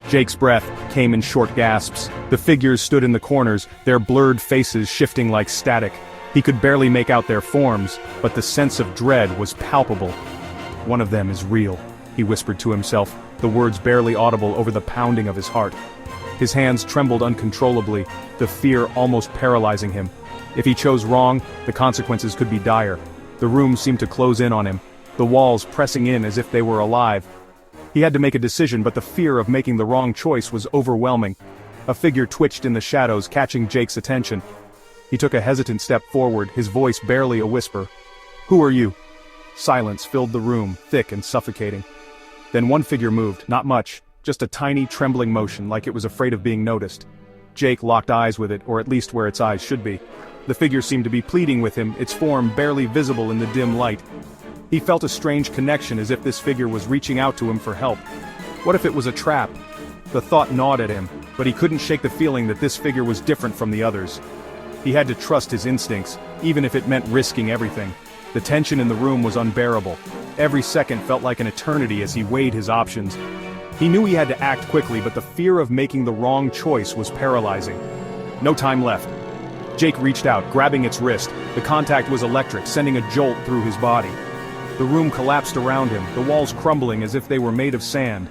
Jake's breath came in short gasps. The figures stood in the corners, their blurred faces shifting like static. He could barely make out their forms, but the sense of dread was palpable. "One of them is real," he whispered to himself, the words barely audible over the pounding of his heart. His hands trembled uncontrollably, the fear almost paralyzing him. If he chose wrong, the consequences could be dire. The room seemed to close in on him, the walls pressing in as if they were alive. He had to make a decision, but the fear of making the wrong choice was overwhelming. A figure twitched in the shadows, catching Jake's attention. He took a hesitant step forward, his voice barely a whisper. "Who are you?" Silence filled the room, thick and suffocating. Then one figure moved, not much, just a tiny, trembling motion, like it was afraid of being noticed. Jake locked eyes with it, or at least where its eyes should be. The figure seemed to be pleading with him, its form barely visible in the dim light. He felt a strange connection, as if this figure was reaching out to him for help. What if it was a trap? The thought gnawed at him, but he couldn't shake the feeling that this figure was different from the others. He had to trust his instincts, even if it meant risking everything. The tension in the room was unbearable. Every second felt like an eternity as he weighed his options. He knew he had to act quickly, but the fear of making the wrong choice was paralyzing. No time left. Jake reached out, grabbing its wrist. The contact was electric, sending a jolt through his body. The room collapsed around him, the walls crumbling as if they were made of sand.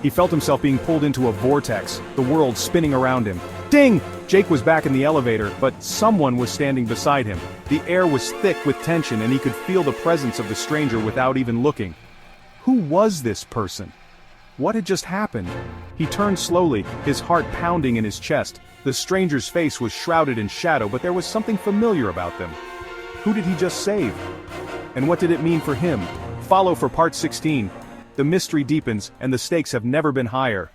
He felt himself being pulled into a vortex, the world spinning around him. Ding! Jake was back in the elevator, but someone was standing beside him. The air was thick with tension, and he could feel the presence of the stranger without even looking. Who was this person? What had just happened? He turned slowly, his heart pounding in his chest. The stranger's face was shrouded in shadow, but there was something familiar about them. Who did he just save? And what did it mean for him? Follow for part 16. The mystery deepens, and the stakes have never been higher.